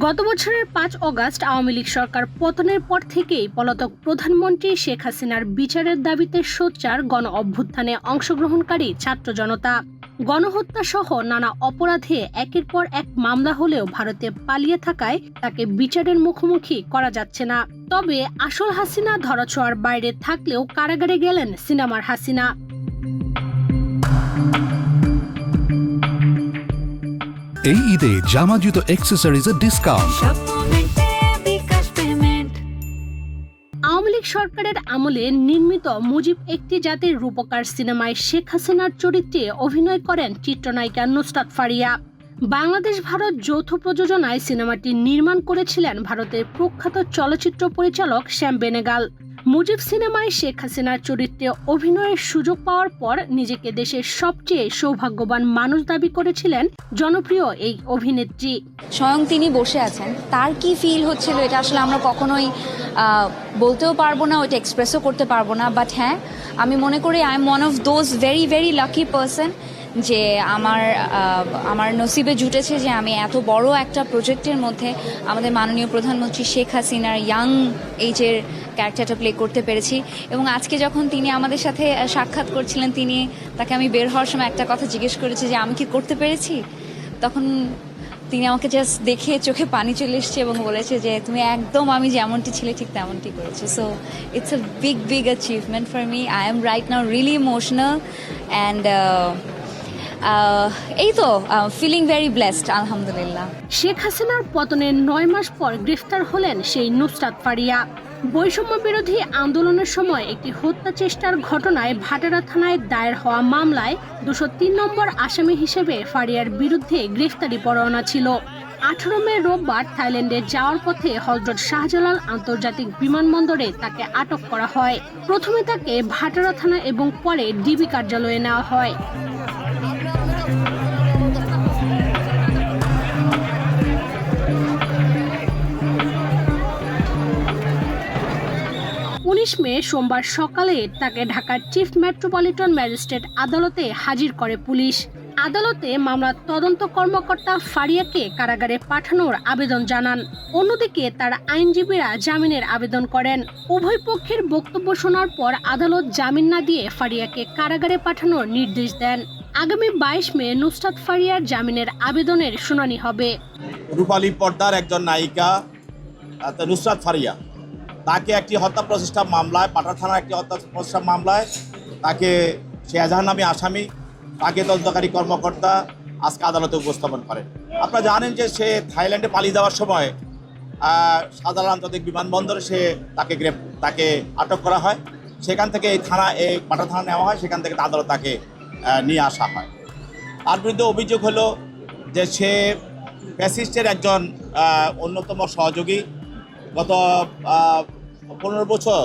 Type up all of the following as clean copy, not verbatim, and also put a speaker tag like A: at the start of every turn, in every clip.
A: গত বছরের ৫ অগাস্ট আওয়ামী লীগ সরকার পতনের পর থেকেই পলাতক প্রধানমন্ত্রী শেখ হাসিনার বিচারের দাবিতে সোচ্চার গণ অভ্যুত্থানে অংশগ্রহণকারী ছাত্র জনতা। গণহত্যা সহ নানা অপরাধে একের পর এক মামলা হলেও ভারতে পালিয়ে থাকায় তাকে বিচারের মুখোমুখি করা যাচ্ছে না। তবে আসল হাসিনা ধরাছোঁয়ার বাইরে থাকলেও কারাগারে গেলেন সিনেমার হাসিনা।
B: এই ঈদে জামা জুতো অ্যাক্সেসরিজের ডিসকাউন্ট।
A: আওয়ামী লীগ সরকারের আমলে নির্মিত মুজিব একটি জাতির রূপকার সিনেমায় শেখ হাসিনার চরিত্রে অভিনয় করেন চিত্রনায়িকা নুসরাত ফারিয়া। বাংলাদেশ ভারত যৌথ প্রযোজনায় সিনেমাটি নির্মাণ করেছিলেন ভারতের প্রখ্যাত চলচ্চিত্র পরিচালক শ্যাম বেনেগাল। মুজিব সিনেমায় শেখ হাসিনার চরিত্রে অভিনয়ের সুযোগ পাওয়ার পর নিজেকে দেশের সবচেয়ে সৌভাগ্যবান মানুষ দাবি করেছিলেন জনপ্রিয় এই অভিনেত্রী।
C: স্বয়ং তিনি বসে আছেন, তার কি ফিল হচ্ছিল এটা আসলে আমরা কখনোই বলতেও পারবো না, ওইটা এক্সপ্রেসও করতে পারবো না। বাট হ্যাঁ, আমি মনে করি I am one of those very very lucky person যে আমার নসিবে জুটেছে যে আমি এত বড় একটা প্রজেক্টের মধ্যে আমাদের মাননীয় প্রধানমন্ত্রী শেখ হাসিনার ইয়াং এইজের ক্যারেক্টারটা প্লে করতে পেরেছি। এবং আজকে যখন তিনি আমাদের সাথে সাক্ষাৎ করছিলেন, তাকে আমি বের হওয়ার সময় একটা কথা জিজ্ঞেস করেছি যে আমি কি করতে পেরেছি, তখন তিনি আমাকে জাস্ট দেখে চোখে পানি চলে এসছে এবং বলেছে যে তুমি একদম আমি যেমনটি ছিলে ঠিক তেমনটি করেছো। So it's a big big achievement for me. I am right now really emotional and এই তো ফিলিং ভেরি ব্লেসড, আলহামদুলিল্লাহ।
A: শেখ হাসিনার পতনের ৯ মাস পর গ্রেফতার হলেন সেই নুসরাত ফারিয়া। বৈষম্য বিরোধী আন্দোলনের সময় একটি হত্যা চেষ্টার ঘটনায় ভাটারা থানায় দায়ের হওয়া মামলায় ২০৩ নম্বর আসামি হিসেবে ফারিয়ার বিরুদ্ধে গ্রেফতারি পরোয়ানা ছিল। ১৮ মে রোববার থাইল্যান্ডে যাওয়ার পথে হযরত শাহজালাল আন্তর্জাতিক বিমানবন্দরে তাকে আটক করা হয়। প্রথমে তাকে ভাটারা থানা এবং পরে ডিবি কার্যালয়ে নেওয়া হয়। ১৯ মে সোমবার সকালে তাকে ঢাকার চিফ মেট্রোপলিটন ম্যাজিস্ট্রেট আদালতে হাজির করে পুলিশ। আদালতে মামলার তদন্ত কর্মকর্তা ফারিয়াকে কারাগারে পাঠানোর আবেদন জানান। অন্যদিকে তার আইনজীবীরা জামিনের আবেদন করেন। উভয় পক্ষের বক্তব্য শোনার পর আদালত জামিন না দিয়ে ফারিয়াকে কারাগারে পাঠানোর নির্দেশ দেন। আগামী ২২ মে নুসরাত ফারিয়ার জামিনের আবেদনের শুনানি হবে।
D: রূপালী পর্দার একজন নায়িকা নুসরাত ফারিয়া, তাকে একটি হত্যা প্রচেষ্টা মামলায়, পাটনা থানার একটি হত্যা প্রচেষ্টা মামলায় তাকে সে এজাহার নামী আসামি, তাকে তদন্তকারী কর্মকর্তা আজকে আদালতে উপস্থাপন করেন। আপনারা জানেন যে সে থাইল্যান্ডে পালিয়ে যাওয়ার সময় শাহজালাল আন্তর্জাতিক বিমানবন্দরে তাকে আটক করা হয়। সেখান থেকে এই পাটনা থানা নেওয়া হয়, সেখান থেকে আদালত তাকে নিয়ে আসা হয়। তার বিরুদ্ধে অভিযোগ হলো যে সে ফ্যাসিস্টের একজন অন্যতম সহযোগী। গত ১৫ বছর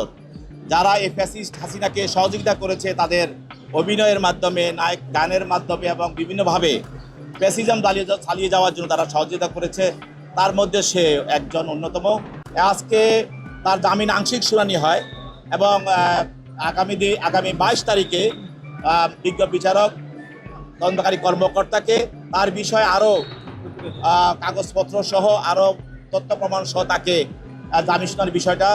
D: যারা এই ফ্যাসিস্ট হাসিনাকে সহযোগিতা করেছে, তাদের অভিনয়ের মাধ্যমে, নায়ক গানের মাধ্যমে এবং বিভিন্নভাবে ফ্যাসিজম চালিয়ে যাওয়ার জন্য তারা সহযোগিতা করেছে, তার মধ্যে সে একজন অন্যতম। আজকে তার জামিন আংশিক শুনানি হয় এবং আগামী ২২ তারিখে বিজ্ঞ বিচারক তদন্তকারী কর্মকর্তাকে তার বিষয়ে আরও কাগজপত্র সহ আরও তথ্য প্রমাণ সহ তাকে জামিন শুনানির বিষয়টা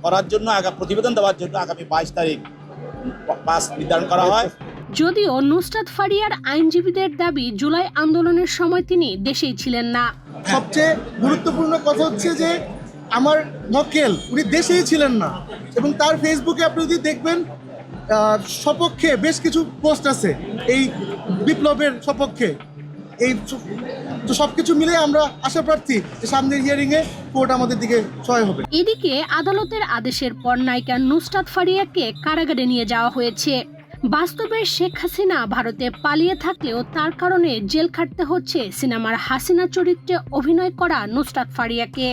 D: করার জন্য প্রতিবেদন দেওয়ার জন্য আগামী ২২ তারিখ নির্ধারণ করা হয়।
A: যদিও নুসরাত ফারিয়ার আইনজীবীদের দাবি জুলাই আন্দোলনের সময় তিনি দেশেই ছিলেন না।
E: সবচেয়ে গুরুত্বপূর্ণ কথা হচ্ছে যে আমার মক্কেল উনি দেশেই ছিলেন না, এবং তার ফেসবুকে আপনি যদি দেখবেন সপক্ষে বেশ কিছু পোস্ট আছে এই বিপ্লবের সপক্ষে। এই তো সবকিছু মিলে আমরা আশা প্রার্থী যে সামনের হিয়ারিংয়ে কোর্ট আমাদের দিকে সহায় হবে।
A: এদিকে আদালতের আদেশের পর নায়িকা নুসরাত ফারিয়াকে কারাগারে নিয়ে যাওয়া হয়েছে। বাস্তবে শেখ হাসিনা ভারতে পালিয়ে থাকলেও তার কারণে জেল খাটতে হচ্ছে সিনেমার হাসিনা চরিত্রে অভিনয় করা নুসরাত ফারিয়াকে।